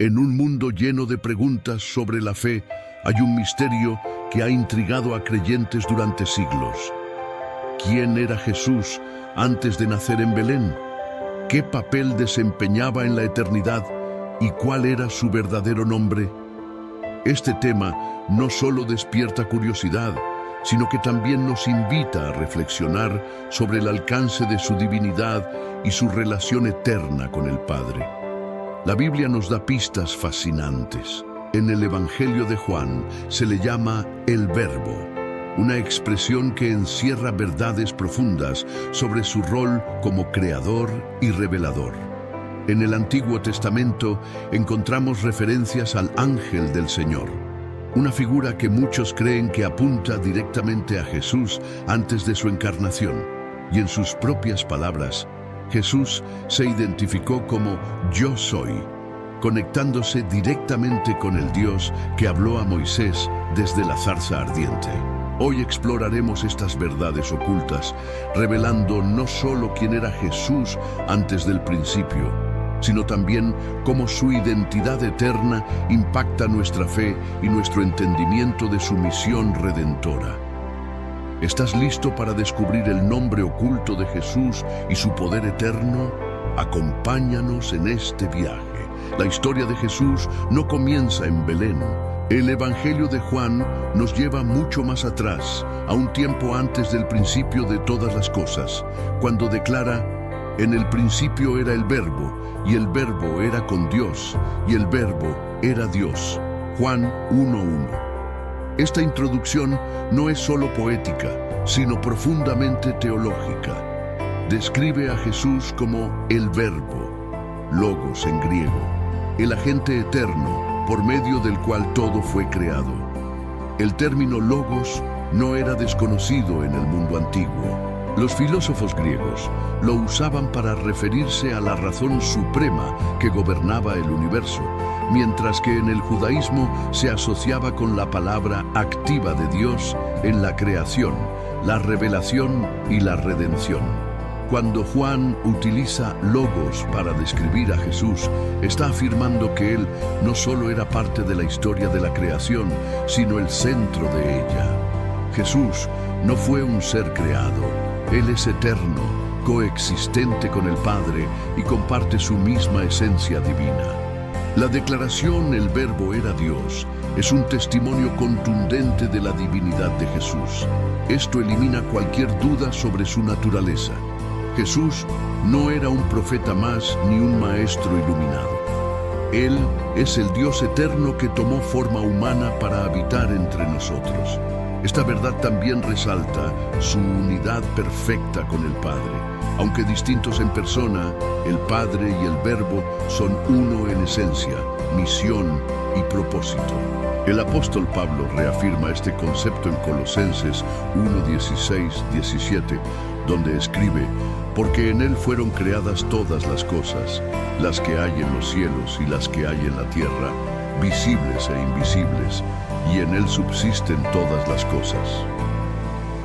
En un mundo lleno de preguntas sobre la fe, hay un misterio que ha intrigado a creyentes durante siglos. ¿Quién era Jesús antes de nacer en Belén? ¿Qué papel desempeñaba en la eternidad? ¿Y cuál era su verdadero nombre? Este tema no solo despierta curiosidad, sino que también nos invita a reflexionar sobre el alcance de su divinidad y su relación eterna con el Padre. La Biblia nos da pistas fascinantes. En el Evangelio de Juan se le llama el Verbo, una expresión que encierra verdades profundas sobre su rol como creador y revelador. En el Antiguo Testamento encontramos referencias al ángel del Señor, una figura que muchos creen que apunta directamente a Jesús antes de su encarnación. Y en sus propias palabras, Jesús se identificó como Yo Soy, conectándose directamente con el Dios que habló a Moisés desde la zarza ardiente. Hoy exploraremos estas verdades ocultas, revelando no solo quién era Jesús antes del principio, sino también cómo su identidad eterna impacta nuestra fe y nuestro entendimiento de su misión redentora. ¿Estás listo para descubrir el nombre oculto de Jesús y su poder eterno? Acompáñanos en este viaje. La historia de Jesús no comienza en Belén. El Evangelio de Juan nos lleva mucho más atrás, a un tiempo antes del principio de todas las cosas, cuando declara: en el principio era el Verbo, y el Verbo era con Dios, y el Verbo era Dios. Juan 1:1. Esta introducción no es solo poética, sino profundamente teológica. Describe a Jesús como el Verbo, logos en griego, el agente eterno por medio del cual todo fue creado. El término logos no era desconocido en el mundo antiguo. Los filósofos griegos lo usaban para referirse a la razón suprema que gobernaba el universo, mientras que en el judaísmo se asociaba con la palabra activa de Dios en la creación, la revelación y la redención. Cuando Juan utiliza logos para describir a Jesús, está afirmando que Él no solo era parte de la historia de la creación, sino el centro de ella. Jesús no fue un ser creado. Él es eterno, coexistente con el Padre y comparte su misma esencia divina. La declaración "el Verbo era Dios" es un testimonio contundente de la divinidad de Jesús. Esto elimina cualquier duda sobre su naturaleza. Jesús no era un profeta más ni un maestro iluminado. Él es el Dios eterno que tomó forma humana para habitar entre nosotros. Esta verdad también resalta su unidad perfecta con el Padre. Aunque distintos en persona, el Padre y el Verbo son uno en esencia, misión y propósito. El apóstol Pablo reafirma este concepto en Colosenses 1:16-17, donde escribe: porque en Él fueron creadas todas las cosas, las que hay en los cielos y las que hay en la tierra, visibles e invisibles, y en Él subsisten todas las cosas.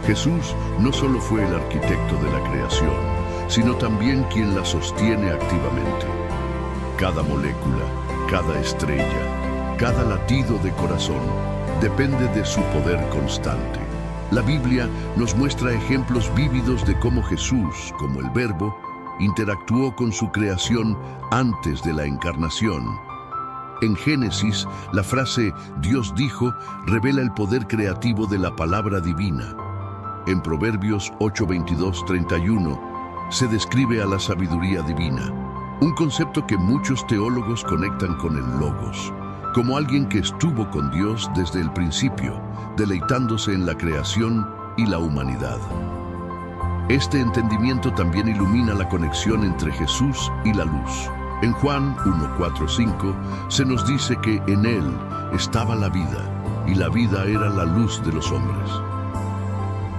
Jesús no solo fue el arquitecto de la creación, sino también quien la sostiene activamente. Cada molécula, cada estrella, cada latido de corazón depende de su poder constante. La Biblia nos muestra ejemplos vívidos de cómo Jesús, como el Verbo, interactuó con su creación antes de la encarnación. En Génesis, la frase "Dios dijo" revela el poder creativo de la palabra divina. En Proverbios 8:22-31 se describe a la sabiduría divina, un concepto que muchos teólogos conectan con el Logos, como alguien que estuvo con Dios desde el principio, deleitándose en la creación y la humanidad. Este entendimiento también ilumina la conexión entre Jesús y la luz. En Juan 1:4-5 se nos dice que en Él estaba la vida, y la vida era la luz de los hombres.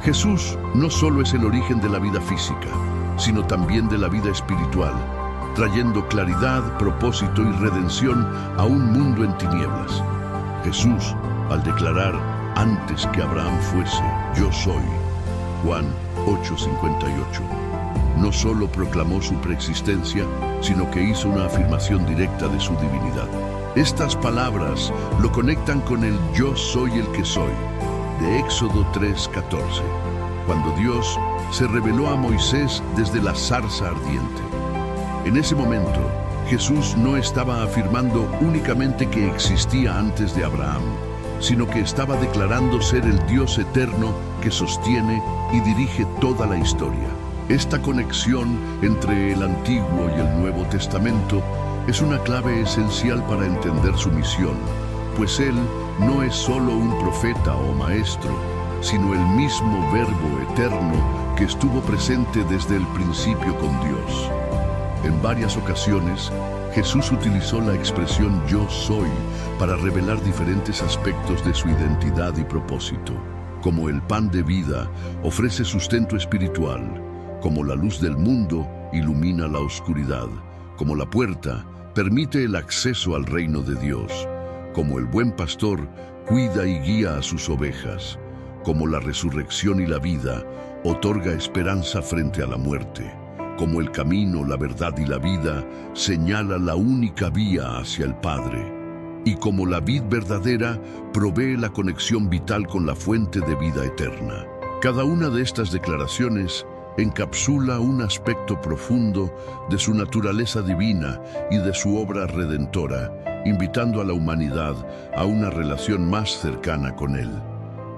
Jesús no solo es el origen de la vida física, sino también de la vida espiritual, trayendo claridad, propósito y redención a un mundo en tinieblas. Jesús, al declarar antes que Abraham fuese, yo soy, Juan 8:58, no solo proclamó su preexistencia, sino que hizo una afirmación directa de su divinidad. Estas palabras lo conectan con el yo soy el que soy, de Éxodo 3:14, cuando Dios se reveló a Moisés desde la zarza ardiente. En ese momento, Jesús no estaba afirmando únicamente que existía antes de Abraham, sino que estaba declarando ser el Dios eterno que sostiene y dirige toda la historia. Esta conexión entre el Antiguo y el Nuevo Testamento es una clave esencial para entender su misión, pues Él no es solo un profeta o maestro, sino el mismo Verbo eterno que estuvo presente desde el principio con Dios. En varias ocasiones, Jesús utilizó la expresión yo soy para revelar diferentes aspectos de su identidad y propósito. Como el pan de vida ofrece sustento espiritual, como la luz del mundo ilumina la oscuridad, como la puerta permite el acceso al reino de Dios, como el buen pastor cuida y guía a sus ovejas, como la resurrección y la vida otorga esperanza frente a la muerte, como el camino, la verdad y la vida señala la única vía hacia el Padre, y como la vid verdadera provee la conexión vital con la fuente de vida eterna. Cada una de estas declaraciones encapsula un aspecto profundo de su naturaleza divina y de su obra redentora, invitando a la humanidad a una relación más cercana con Él.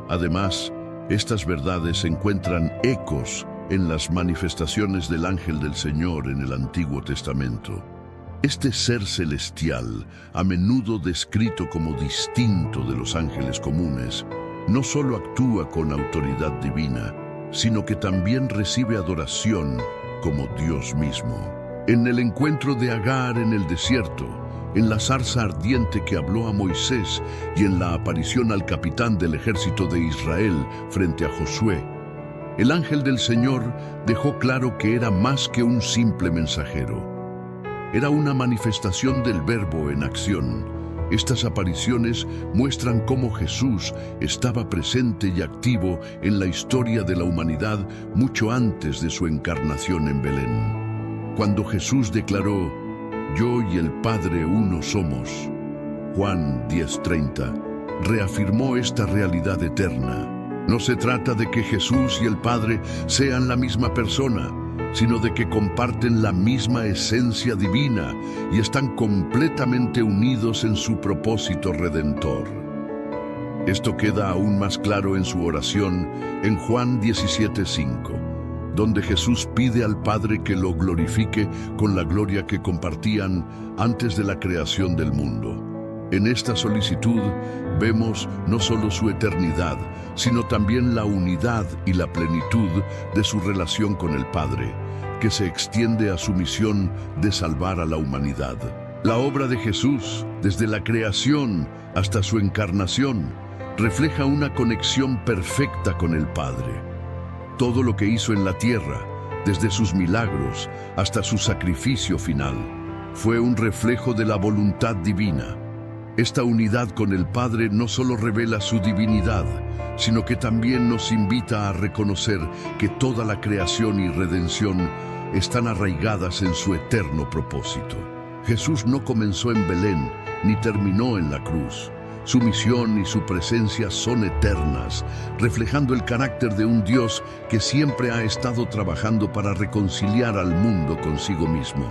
Además, estas verdades encuentran ecos en las manifestaciones del ángel del Señor en el Antiguo Testamento. Este ser celestial, a menudo descrito como distinto de los ángeles comunes, no solo actúa con autoridad divina, sino que también recibe adoración como Dios mismo. En el encuentro de Agar en el desierto, en la zarza ardiente que habló a Moisés y en la aparición al capitán del ejército de Israel frente a Josué, el ángel del Señor dejó claro que era más que un simple mensajero. Era una manifestación del Verbo en acción. Estas apariciones muestran cómo Jesús estaba presente y activo en la historia de la humanidad mucho antes de su encarnación en Belén. Cuando Jesús declaró, «Yo y el Padre uno somos», Juan 10:30, reafirmó esta realidad eterna. No se trata de que Jesús y el Padre sean la misma persona, sino de que comparten la misma esencia divina y están completamente unidos en su propósito redentor. Esto queda aún más claro en su oración en Juan 17:5, donde Jesús pide al Padre que lo glorifique con la gloria que compartían antes de la creación del mundo. En esta solicitud vemos no solo su eternidad, sino también la unidad y la plenitud de su relación con el Padre, que se extiende a su misión de salvar a la humanidad. La obra de Jesús, desde la creación hasta su encarnación, refleja una conexión perfecta con el Padre. Todo lo que hizo en la tierra, desde sus milagros hasta su sacrificio final, fue un reflejo de la voluntad divina. Esta unidad con el Padre no solo revela su divinidad, sino que también nos invita a reconocer que toda la creación y redención están arraigadas en su eterno propósito. Jesús no comenzó en Belén ni terminó en la cruz. Su misión y su presencia son eternas, reflejando el carácter de un Dios que siempre ha estado trabajando para reconciliar al mundo consigo mismo.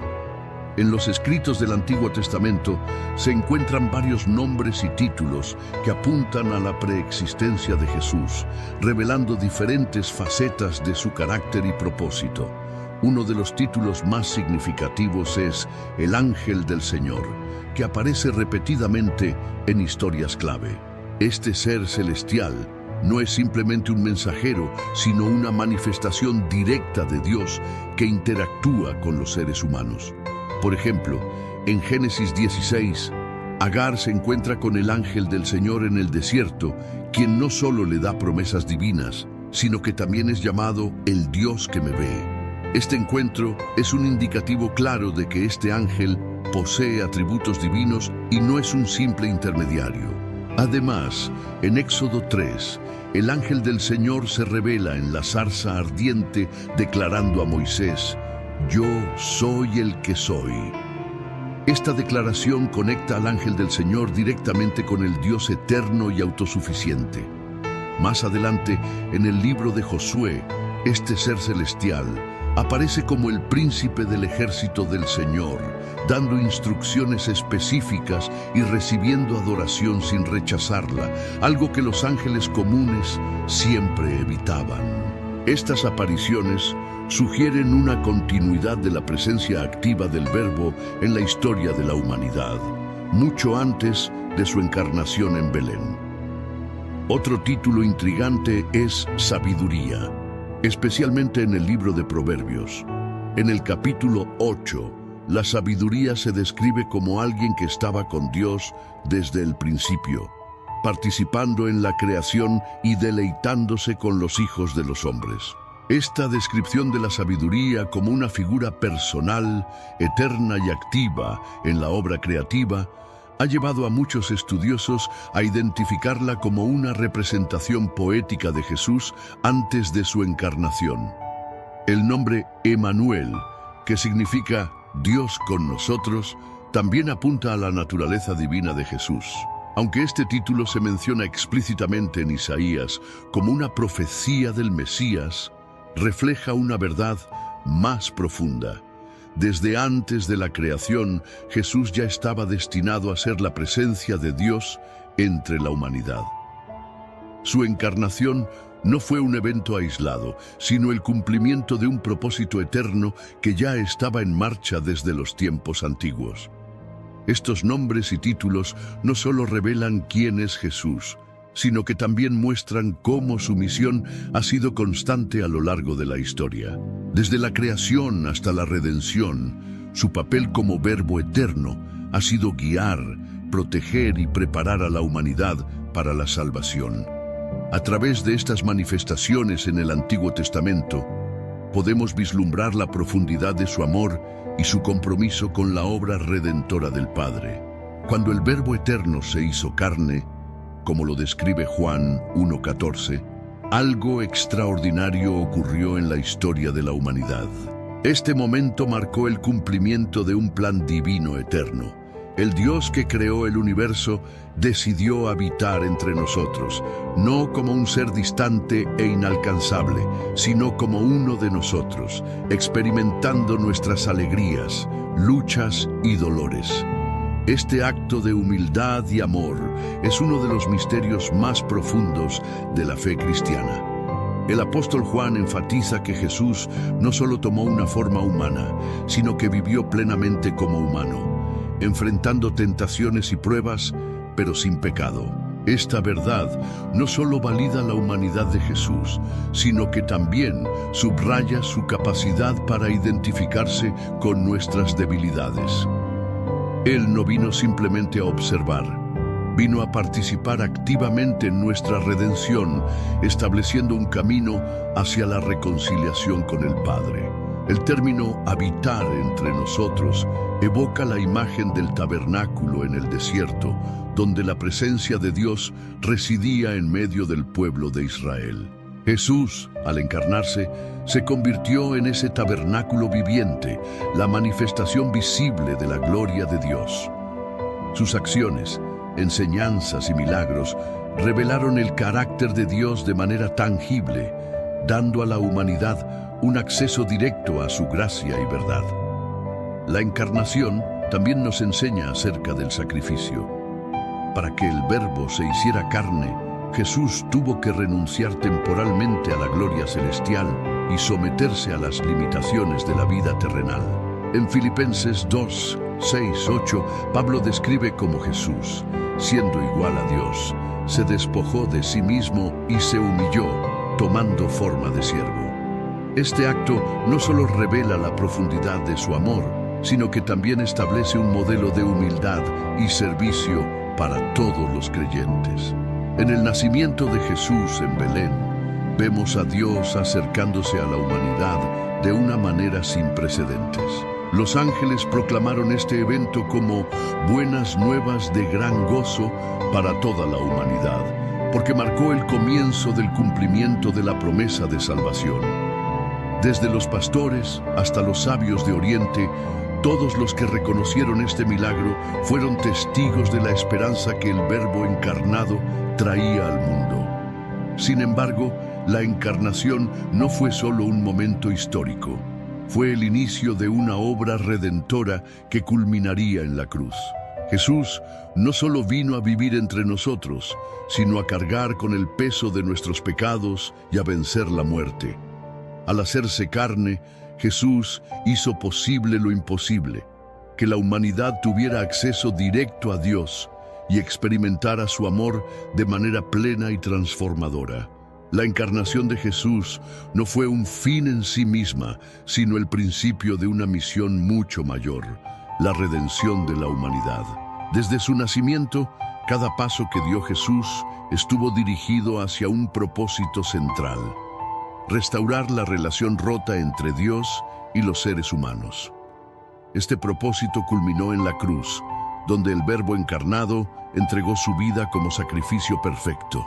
En los escritos del Antiguo Testamento se encuentran varios nombres y títulos que apuntan a la preexistencia de Jesús, revelando diferentes facetas de su carácter y propósito. Uno de los títulos más significativos es el Ángel del Señor, que aparece repetidamente en historias clave. Este ser celestial no es simplemente un mensajero, sino una manifestación directa de Dios que interactúa con los seres humanos. Por ejemplo, en Génesis 16, Agar se encuentra con el ángel del Señor en el desierto, quien no solo le da promesas divinas, sino que también es llamado el Dios que me ve. Este encuentro es un indicativo claro de que este ángel posee atributos divinos y no es un simple intermediario. Además, en Éxodo 3, el ángel del Señor se revela en la zarza ardiente declarando a Moisés, «Yo soy el que soy». Esta declaración conecta al ángel del Señor directamente con el Dios eterno y autosuficiente. Más adelante, en el libro de Josué, este ser celestial aparece como el príncipe del ejército del Señor, dando instrucciones específicas y recibiendo adoración sin rechazarla, algo que los ángeles comunes siempre evitaban. Estas apariciones sugieren una continuidad de la presencia activa del Verbo en la historia de la humanidad, mucho antes de su encarnación en Belén. Otro título intrigante es Sabiduría, especialmente en el libro de Proverbios. En el capítulo 8, la sabiduría se describe como alguien que estaba con Dios desde el principio, participando en la creación y deleitándose con los hijos de los hombres. Esta descripción de la sabiduría como una figura personal, eterna y activa en la obra creativa ha llevado a muchos estudiosos a identificarla como una representación poética de Jesús antes de su encarnación. El nombre Emmanuel, que significa Dios con nosotros, también apunta a la naturaleza divina de Jesús. Aunque este título se menciona explícitamente en Isaías como una profecía del Mesías, refleja una verdad más profunda. Desde antes de la creación, Jesús ya estaba destinado a ser la presencia de Dios entre la humanidad. Su encarnación no fue un evento aislado, sino el cumplimiento de un propósito eterno que ya estaba en marcha desde los tiempos antiguos. Estos nombres y títulos no solo revelan quién es Jesús, sino que también muestran cómo su misión ha sido constante a lo largo de la historia. Desde la creación hasta la redención, su papel como Verbo eterno ha sido guiar, proteger y preparar a la humanidad para la salvación. A través de estas manifestaciones en el Antiguo Testamento, podemos vislumbrar la profundidad de su amor y su compromiso con la obra redentora del Padre. Cuando el Verbo eterno se hizo carne, como lo describe Juan 1:14, algo extraordinario ocurrió en la historia de la humanidad. Este momento marcó el cumplimiento de un plan divino eterno. El Dios que creó el universo decidió habitar entre nosotros, no como un ser distante e inalcanzable, sino como uno de nosotros, experimentando nuestras alegrías, luchas y dolores. Este acto de humildad y amor es uno de los misterios más profundos de la fe cristiana. El apóstol Juan enfatiza que Jesús no solo tomó una forma humana, sino que vivió plenamente como humano, enfrentando tentaciones y pruebas, pero sin pecado. Esta verdad no solo valida la humanidad de Jesús, sino que también subraya su capacidad para identificarse con nuestras debilidades. Él no vino simplemente a observar, vino a participar activamente en nuestra redención, estableciendo un camino hacia la reconciliación con el Padre. El término habitar entre nosotros evoca la imagen del tabernáculo en el desierto, donde la presencia de Dios residía en medio del pueblo de Israel. Jesús, al encarnarse, se convirtió en ese tabernáculo viviente, la manifestación visible de la gloria de Dios. Sus acciones, enseñanzas y milagros revelaron el carácter de Dios de manera tangible, dando a la humanidad un acceso directo a su gracia y verdad. La encarnación también nos enseña acerca del sacrificio. Para que el Verbo se hiciera carne, Jesús tuvo que renunciar temporalmente a la gloria celestial y someterse a las limitaciones de la vida terrenal. En Filipenses 2, 6, 8, Pablo describe cómo Jesús, siendo igual a Dios, se despojó de sí mismo y se humilló, tomando forma de siervo. Este acto no solo revela la profundidad de su amor, sino que también establece un modelo de humildad y servicio para todos los creyentes. En el nacimiento de Jesús en Belén, vemos a Dios acercándose a la humanidad de una manera sin precedentes. Los ángeles proclamaron este evento como buenas nuevas de gran gozo para toda la humanidad, porque marcó el comienzo del cumplimiento de la promesa de salvación. Desde los pastores hasta los sabios de Oriente, Todos los que reconocieron este milagro fueron testigos de la esperanza que el Verbo encarnado traía al mundo. Sin embargo, la encarnación no fue solo un momento histórico. Fue el inicio de una obra redentora que culminaría en la cruz. Jesús no solo vino a vivir entre nosotros, sino a cargar con el peso de nuestros pecados y a vencer la muerte. Al hacerse carne, Jesús hizo posible lo imposible, que la humanidad tuviera acceso directo a Dios y experimentara su amor de manera plena y transformadora. La encarnación de Jesús no fue un fin en sí misma, sino el principio de una misión mucho mayor, la redención de la humanidad. Desde su nacimiento, cada paso que dio Jesús estuvo dirigido hacia un propósito central: restaurar la relación rota entre Dios y los seres humanos. Este propósito culminó en la cruz, donde el Verbo encarnado entregó su vida como sacrificio perfecto.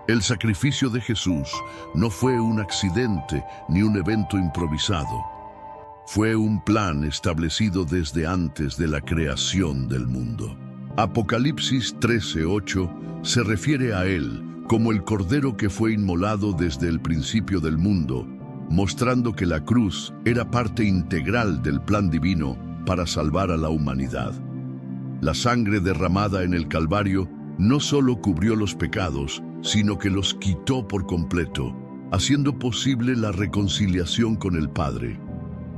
El sacrificio de Jesús no fue un accidente ni un evento improvisado. Fue un plan establecido desde antes de la creación del mundo. Apocalipsis 13:8 se refiere a él como el Cordero que fue inmolado desde el principio del mundo, mostrando que la cruz era parte integral del plan divino para salvar a la humanidad. La sangre derramada en el Calvario no solo cubrió los pecados, sino que los quitó por completo, haciendo posible la reconciliación con el Padre.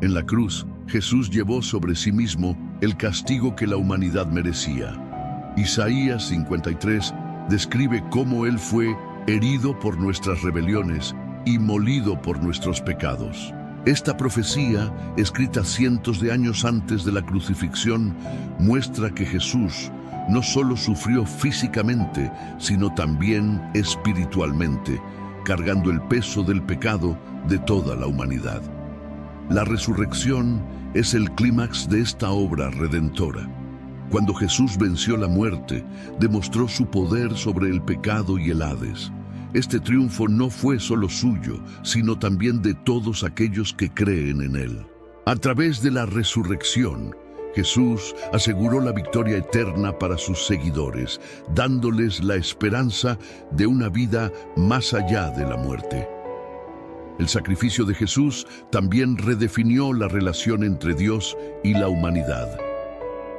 En la cruz, Jesús llevó sobre sí mismo el castigo que la humanidad merecía. Isaías 53 describe cómo Él fue herido por nuestras rebeliones y molido por nuestros pecados. Esta profecía, escrita cientos de años antes de la crucifixión, muestra que Jesús no solo sufrió físicamente, sino también espiritualmente, cargando el peso del pecado de toda la humanidad. La resurrección es el clímax de esta obra redentora. Cuando Jesús venció la muerte, demostró su poder sobre el pecado y el Hades. Este triunfo no fue solo suyo, sino también de todos aquellos que creen en Él. A través de la resurrección, Jesús aseguró la victoria eterna para sus seguidores, dándoles la esperanza de una vida más allá de la muerte. El sacrificio de Jesús también redefinió la relación entre Dios y la humanidad.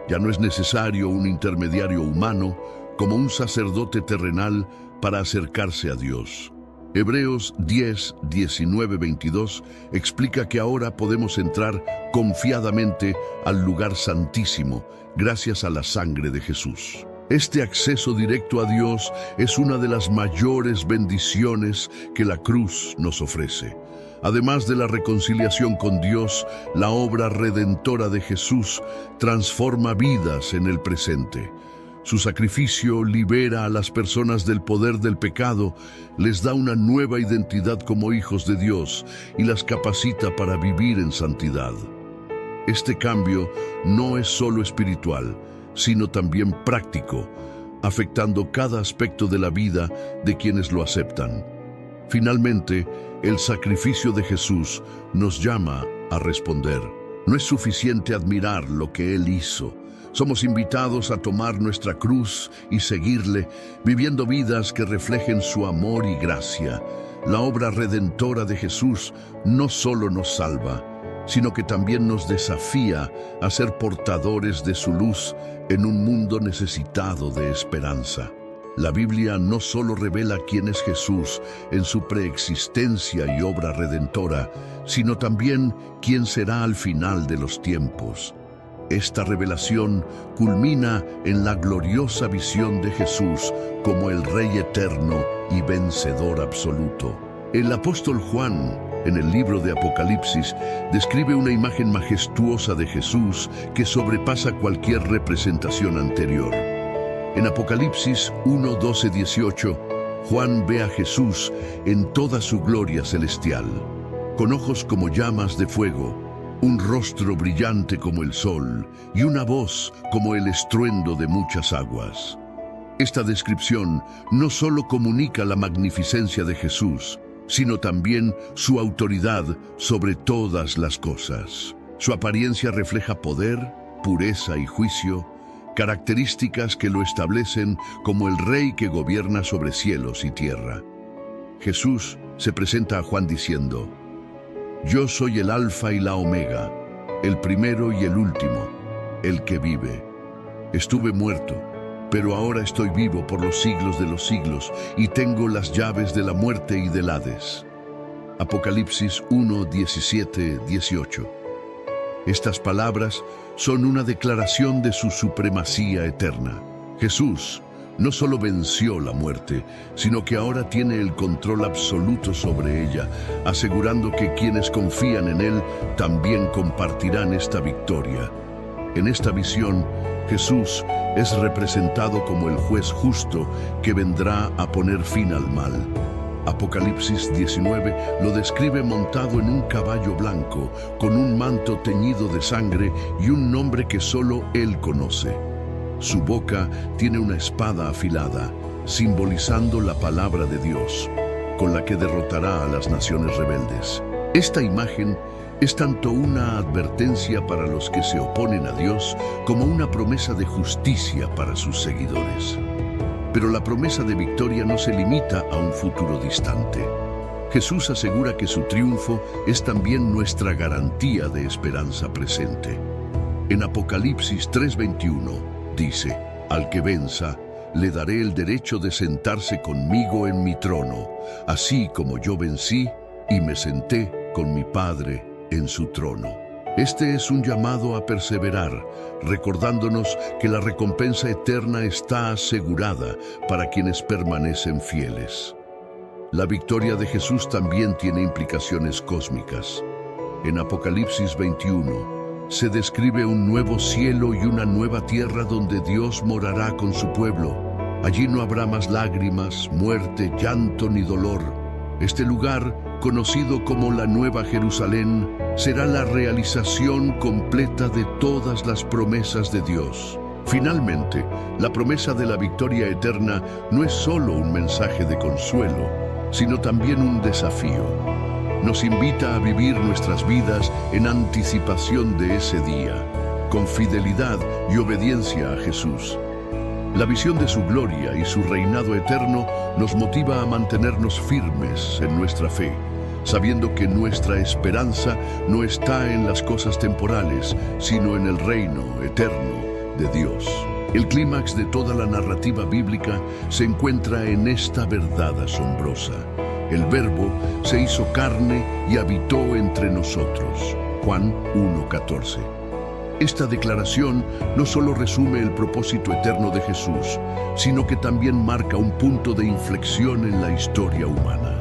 Ya no es necesario un intermediario humano como un sacerdote terrenal para acercarse a Dios. Hebreos 10, 19, 22 explica que ahora podemos entrar confiadamente al lugar santísimo gracias a la sangre de Jesús. Este acceso directo a Dios es una de las mayores bendiciones que la cruz nos ofrece. Además de la reconciliación con Dios, la obra redentora de Jesús transforma vidas en el presente. Su sacrificio libera a las personas del poder del pecado, les da una nueva identidad como hijos de Dios y las capacita para vivir en santidad. Este cambio no es solo espiritual, sino también práctico, afectando cada aspecto de la vida de quienes lo aceptan. Finalmente, el sacrificio de Jesús nos llama a responder. No es suficiente admirar lo que Él hizo. Somos invitados a tomar nuestra cruz y seguirle, viviendo vidas que reflejen su amor y gracia. La obra redentora de Jesús no solo nos salva, sino que también nos desafía a ser portadores de su luz en un mundo necesitado de esperanza. La Biblia no solo revela quién es Jesús en su preexistencia y obra redentora, sino también quién será al final de los tiempos. Esta revelación culmina en la gloriosa visión de Jesús como el Rey eterno y vencedor absoluto. El apóstol Juan, en el libro de Apocalipsis, describe una imagen majestuosa de Jesús que sobrepasa cualquier representación anterior. En Apocalipsis 1, 12, 18, Juan ve a Jesús en toda su gloria celestial, con ojos como llamas de fuego, un rostro brillante como el sol y una voz como el estruendo de muchas aguas. Esta descripción no solo comunica la magnificencia de Jesús, sino también su autoridad sobre todas las cosas. Su apariencia refleja poder, pureza y juicio, características que lo establecen como el rey que gobierna sobre cielos y tierra. Jesús se presenta a Juan diciendo: «Yo soy el Alfa y la Omega, el primero y el último, el que vive. Estuve muerto, pero ahora estoy vivo por los siglos de los siglos y tengo las llaves de la muerte y del Hades». Apocalipsis 1, 17, 18. Estas palabras son una declaración de su supremacía eterna. Jesús no solo venció la muerte, sino que ahora tiene el control absoluto sobre ella, asegurando que quienes confían en Él también compartirán esta victoria. En esta visión, Jesús es representado como el juez justo que vendrá a poner fin al mal. Apocalipsis 19 lo describe montado en un caballo blanco, con un manto teñido de sangre y un nombre que solo Él conoce. Su boca tiene una espada afilada, simbolizando la palabra de Dios, con la que derrotará a las naciones rebeldes. Esta imagen es tanto una advertencia para los que se oponen a Dios como una promesa de justicia para sus seguidores. Pero la promesa de victoria no se limita a un futuro distante. Jesús asegura que su triunfo es también nuestra garantía de esperanza presente. En Apocalipsis 3:21 dice: «Al que venza, le daré el derecho de sentarse conmigo en mi trono, así como yo vencí y me senté con mi Padre en su trono». Este es un llamado a perseverar, recordándonos que la recompensa eterna está asegurada para quienes permanecen fieles. La victoria de Jesús también tiene implicaciones cósmicas. En Apocalipsis 21 se describe un nuevo cielo y una nueva tierra donde Dios morará con su pueblo. Allí no habrá más lágrimas, muerte, llanto ni dolor. Este lugar, conocido como la Nueva Jerusalén, será la realización completa de todas las promesas de Dios. Finalmente, la promesa de la victoria eterna no es solo un mensaje de consuelo, sino también un desafío. Nos invita a vivir nuestras vidas en anticipación de ese día, con fidelidad y obediencia a Jesús. La visión de su gloria y su reinado eterno nos motiva a mantenernos firmes en nuestra fe, sabiendo que nuestra esperanza no está en las cosas temporales, sino en el reino eterno de Dios. El clímax de toda la narrativa bíblica se encuentra en esta verdad asombrosa: el Verbo se hizo carne y habitó entre nosotros. Juan 1:14. Esta declaración no solo resume el propósito eterno de Jesús, sino que también marca un punto de inflexión en la historia humana.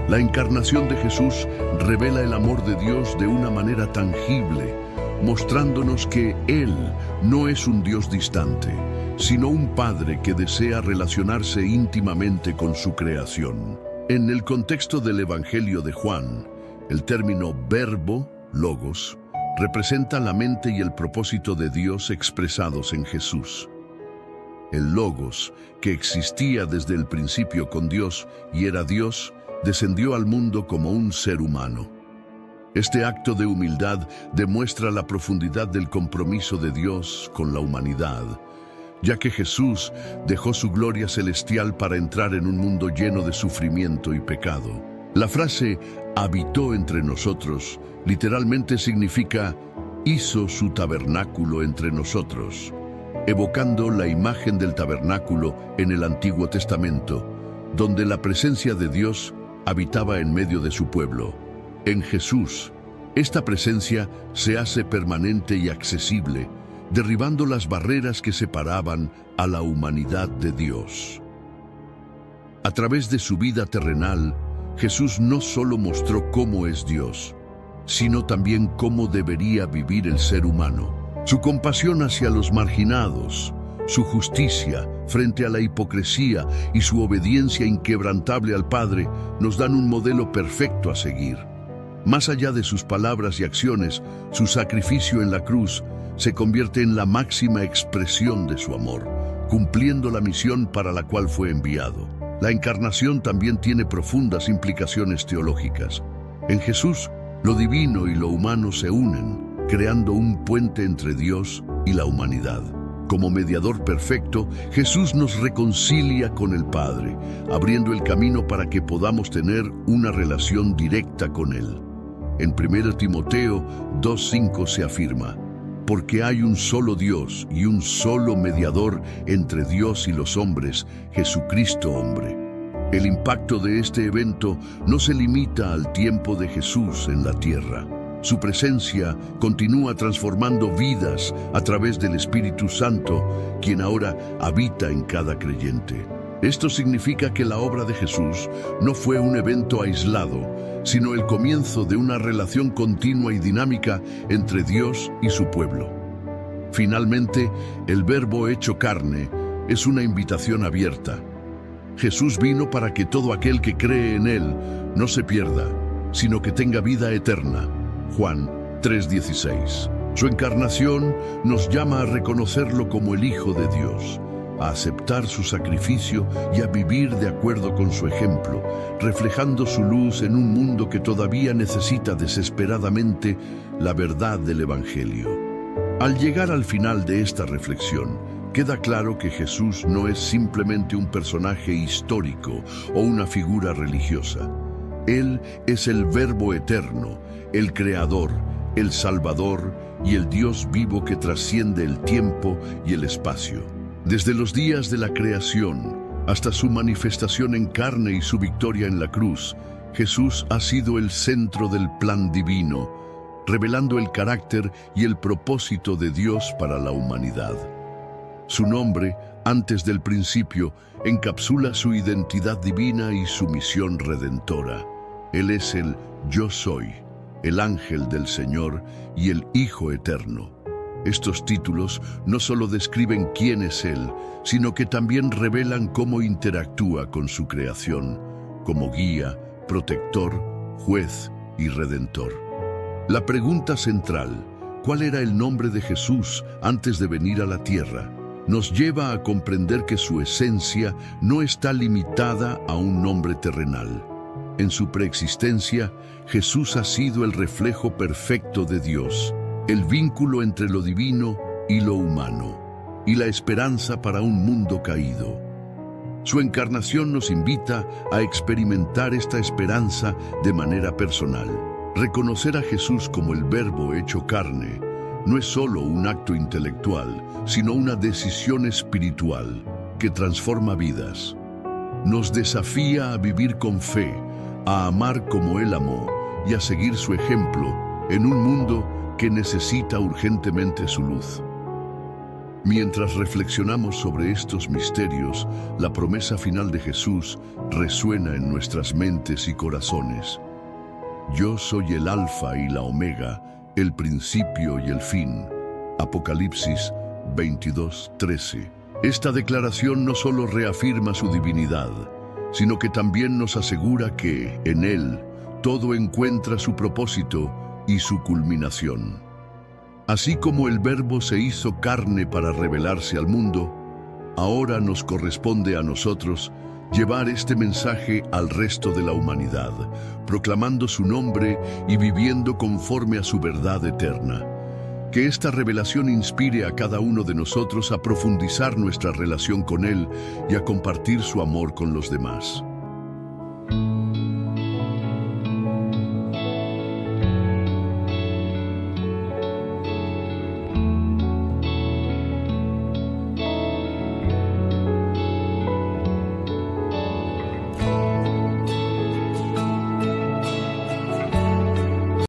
La encarnación de Jesús revela el amor de Dios de una manera tangible, mostrándonos que Él no es un Dios distante, sino un Padre que desea relacionarse íntimamente con su creación. En el contexto del Evangelio de Juan, el término verbo, logos, representa la mente y el propósito de Dios expresados en Jesús. El logos, que existía desde el principio con Dios y era Dios, descendió al mundo como un ser humano. Este acto de humildad demuestra la profundidad del compromiso de Dios con la humanidad, ya que Jesús dejó su gloria celestial para entrar en un mundo lleno de sufrimiento y pecado. La frase «habitó entre nosotros» literalmente significa «hizo su tabernáculo entre nosotros», evocando la imagen del tabernáculo en el Antiguo Testamento, donde la presencia de Dios habitaba en medio de su pueblo. En Jesús, esta presencia se hace permanente y accesible, derribando las barreras que separaban a la humanidad de Dios. A través de su vida terrenal, Jesús no solo mostró cómo es Dios, sino también cómo debería vivir el ser humano. Su compasión hacia los marginados, su justicia frente a la hipocresía y su obediencia inquebrantable al Padre nos dan un modelo perfecto a seguir. Más allá de sus palabras y acciones, su sacrificio en la cruz se convierte en la máxima expresión de su amor, cumpliendo la misión para la cual fue enviado. La encarnación también tiene profundas implicaciones teológicas. En Jesús, lo divino y lo humano se unen, creando un puente entre Dios y la humanidad. Como mediador perfecto, Jesús nos reconcilia con el Padre, abriendo el camino para que podamos tener una relación directa con Él. En 1 Timoteo 2:5 se afirma: porque hay un solo Dios y un solo mediador entre Dios y los hombres, Jesucristo hombre. El impacto de este evento no se limita al tiempo de Jesús en la tierra. Su presencia continúa transformando vidas a través del Espíritu Santo, quien ahora habita en cada creyente. Esto significa que la obra de Jesús no fue un evento aislado, sino el comienzo de una relación continua y dinámica entre Dios y su pueblo. Finalmente, el Verbo hecho carne es una invitación abierta. Jesús vino para que todo aquel que cree en Él no se pierda, sino que tenga vida eterna. Juan 3:16. Su encarnación nos llama a reconocerlo como el Hijo de Dios, a aceptar su sacrificio y a vivir de acuerdo con su ejemplo, reflejando su luz en un mundo que todavía necesita desesperadamente la verdad del Evangelio. Al llegar al final de esta reflexión, queda claro que Jesús no es simplemente un personaje histórico o una figura religiosa. Él es el Verbo eterno, el Creador, el Salvador y el Dios vivo que trasciende el tiempo y el espacio. Desde los días de la creación hasta su manifestación en carne y su victoria en la cruz, Jesús ha sido el centro del plan divino, revelando el carácter y el propósito de Dios para la humanidad. Su nombre, antes del principio, encapsula su identidad divina y su misión redentora. Él es el Yo Soy, el Ángel del Señor y el Hijo Eterno. Estos títulos no solo describen quién es Él, sino que también revelan cómo interactúa con su creación, como guía, protector, juez y redentor. La pregunta central, ¿cuál era el nombre de Jesús antes de venir a la tierra?, nos lleva a comprender que su esencia no está limitada a un nombre terrenal. En su preexistencia, Jesús ha sido el reflejo perfecto de Dios, el vínculo entre lo divino y lo humano, y la esperanza para un mundo caído. Su encarnación nos invita a experimentar esta esperanza de manera personal. Reconocer a Jesús como el Verbo hecho carne no es solo un acto intelectual, sino una decisión espiritual que transforma vidas. Nos desafía a vivir con fe, a amar como Él amó y a seguir su ejemplo en un mundo que necesita urgentemente su luz. Mientras reflexionamos sobre estos misterios, la promesa final de Jesús resuena en nuestras mentes y corazones. Yo soy el Alfa y la Omega, el principio y el fin. Apocalipsis 22:13. Esta declaración no solo reafirma su divinidad, sino que también nos asegura que, en Él, todo encuentra su propósito y su culminación. Así como el Verbo se hizo carne para revelarse al mundo, ahora nos corresponde a nosotros llevar este mensaje al resto de la humanidad, proclamando su nombre y viviendo conforme a su verdad eterna. Que esta revelación inspire a cada uno de nosotros a profundizar nuestra relación con Él y a compartir su amor con los demás.